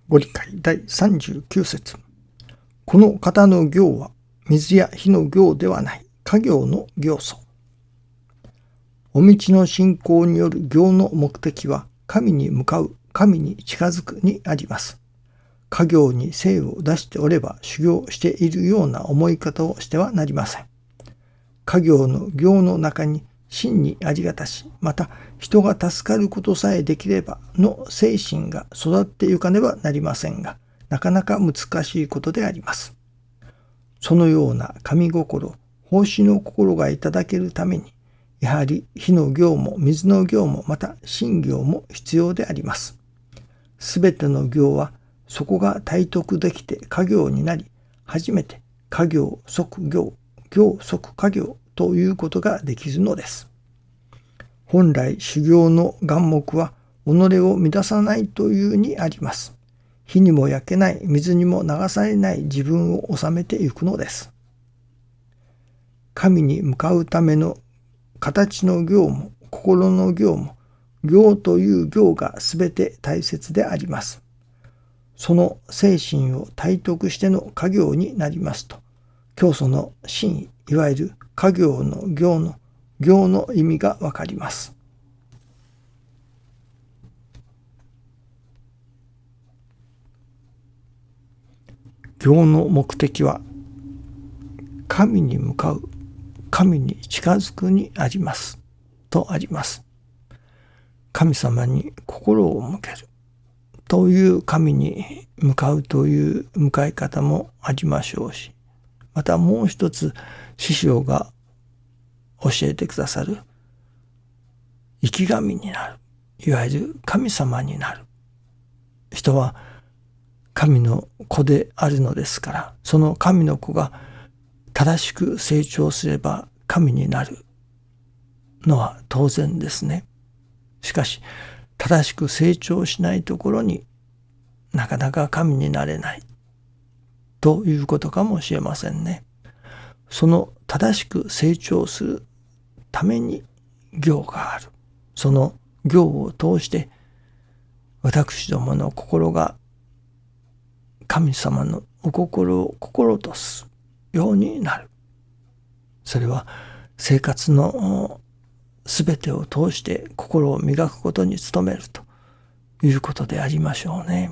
ご理解第39節。この方の行は水や火の行ではない家行の行素。お道の信仰による行の目的は神に向かう、神に近づくにあります。家行に精を出しておれば修行しているような思い方をしてはなりません。家行の行の中に真にありがたし、また人が助かることさえできればの精神が育ってゆかねばなりませんが、なかなか難しいことであります。そのような神心、奉仕の心がいただけるために、やはり火の行も水の行もまた神行も必要であります。すべての行はそこが体得できて家行になり、初めて家行即行、行即家行ということができるのです。本来修行の眼目は己を乱さないというにあります。火にも焼けない、水にも流されない自分を治めていくのです。神に向かうための形の行も心の行も、行という行がすべて大切であります。その精神を体得しての家行になりますと、教祖の真意、いわゆる家行の行の意味がわかります。行の目的は神に向かう、神に近づくにありますとあります。神様に心を向けるという神に向かうという向かい方もありましょうし、またもう一つ師匠が教えてくださる生き神になる、いわゆる神様になる。人は神の子であるのですから、その神の子が正しく成長すれば神になるのは当然ですね。しかし正しく成長しないところになかなか神になれないということかもしれませんね。その正しく成長するために行がある。その行を通して私どもの心が神様のお心を心とするようになる。それは生活のすべてを通して心を磨くことに努めるということでありましょうね。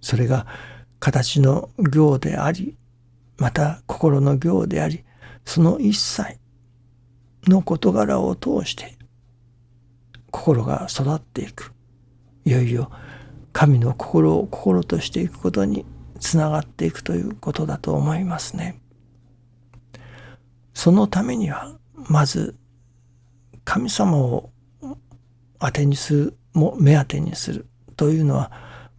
それが形の行であり、また心の行であり、その一切の事柄を通して心が育っていく。いよいよ神の心を心としていくことにつながっていくということだと思いますね。そのためにはまず神様を当てにする、目当てにするというのは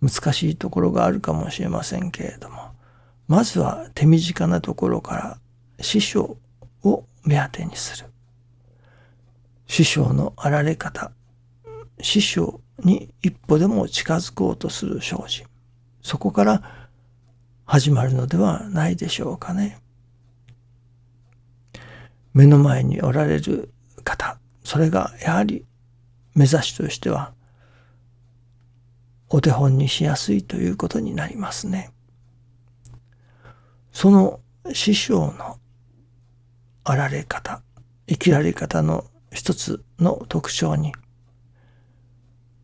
難しいところがあるかもしれませんけれども、まずは手短なところから師匠を目当てにする。師匠のあられ方、師匠に一歩でも近づこうとする精進、そこから始まるのではないでしょうかね。目の前におられる方、それがやはり目指しとしてはお手本にしやすいということになりますね。その師匠のあられ方、生きられ方の一つの特徴に、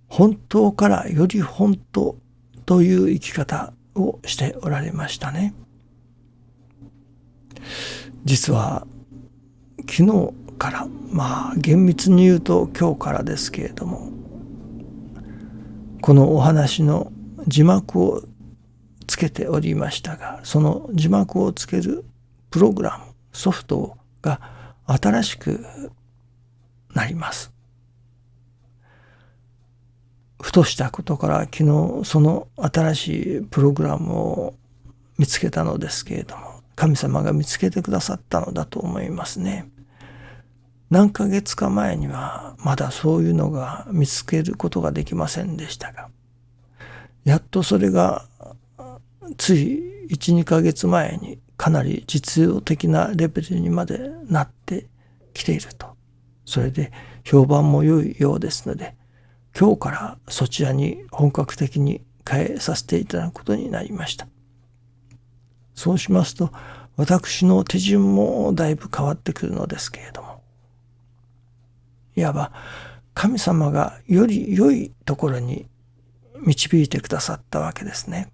本当からより本当という生き方をしておられましたね。実は昨日から、厳密に言うと今日からですけれども、このお話の字幕をつけておりましたが、その字幕をつけるプログラム、ソフトが新しくなります。ふとしたことから昨日その新しいプログラムを見つけたのですけれども、神様が見つけてくださったのだと思いますね。何ヶ月か前にはまだそういうのが見つけることができませんでしたが、やっとそれがつい 1,2 ヶ月前にかなり実用的なレベルにまでなってきていると。それで評判も良いようですので、今日からそちらに本格的に変えさせていただくことになりました。そうしますと、私の手順もだいぶ変わってくるのですけれども、いわば神様がより良いところに導いてくださったわけですね。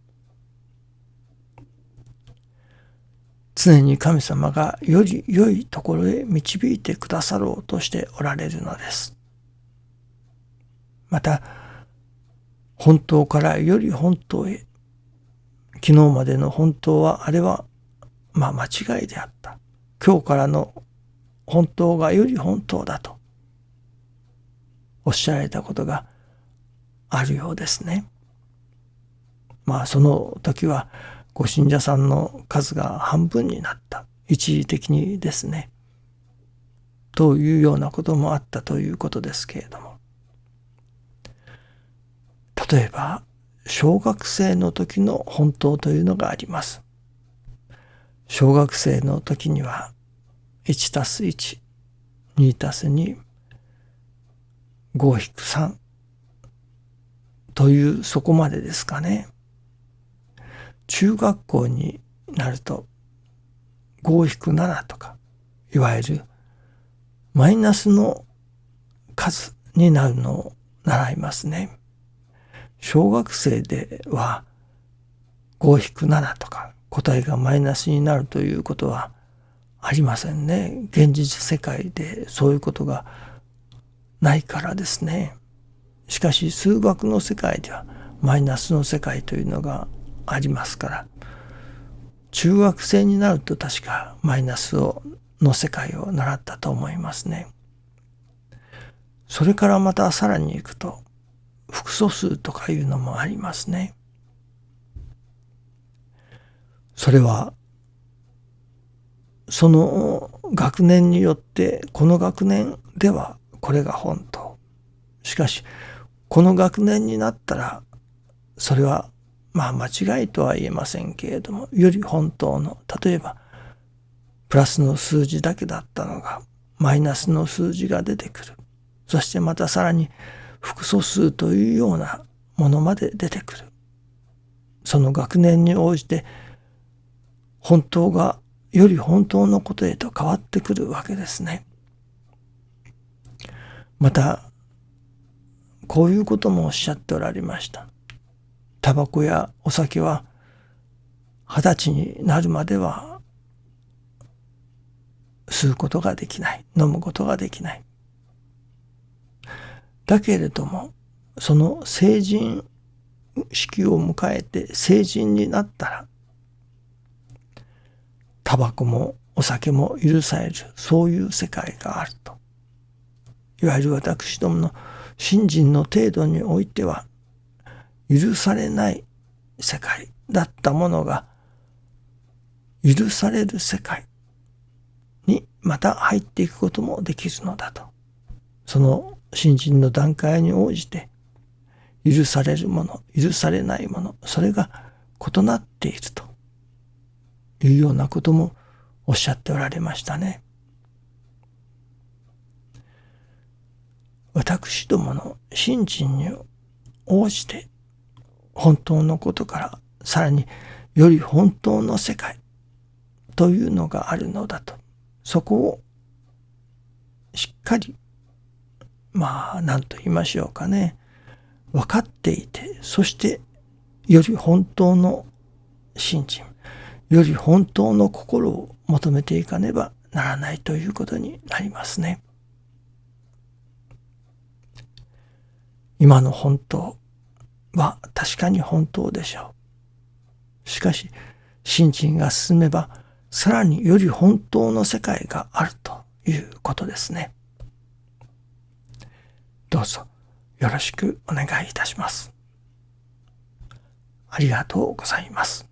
常に神様がより良いところへ導いてくださろうとしておられるのです。また、本当からより本当へ、昨日までの本当はあれは間違いであった。今日からの本当がより本当だとおっしゃられたことがあるようですね。その時はご信者さんの数が半分になった。一時的にですね。というようなこともあったということですけれども。例えば、小学生の時の本当というのがあります。小学生の時には 1+1、2+2、5-3というそこまでですかね。中学校になると 5-7 とか、いわゆるマイナスの数になるのを習いますね。小学生では 5-7 とか答えがマイナスになるということはありませんね。現実世界でそういうことがないからですね。しかし数学の世界ではマイナスの世界というのがありますから、中学生になると確かマイナスの世界を習ったと思いますね。それからまたさらに行くと複素数とかいうのもありますね。それはその学年によってこの学年ではこれが本当。しかしこの学年になったらそれは間違いとは言えませんけれども、より本当の、例えばプラスの数字だけだったのがマイナスの数字が出てくる。そしてまたさらに複素数というようなものまで出てくる。その学年に応じて本当がより本当のことへと変わってくるわけですね。またこういうこともおっしゃっておられました。タバコやお酒は20歳になるまでは吸うことができない、飲むことができない。だけれどもその成人式を迎えて成人になったらタバコもお酒も許される、そういう世界があると。いわゆる私どもの信心の程度においては許されない世界だったものが許される世界にまた入っていくこともできるのだと。その信心の段階に応じて許されるもの、許されないもの、それが異なっているというようなこともおっしゃっておられましたね。私どもの信心に応じて本当のことからさらにより本当の世界というのがあるのだと、そこをしっかり何と言いましょうかね、分かっていて、そしてより本当の信心、より本当の心を求めていかねばならないということになりますね。今の本当は確かに本当でしょう。しかし信心が進めばさらにより本当の世界があるということですね。どうぞよろしくお願いいたします。ありがとうございます。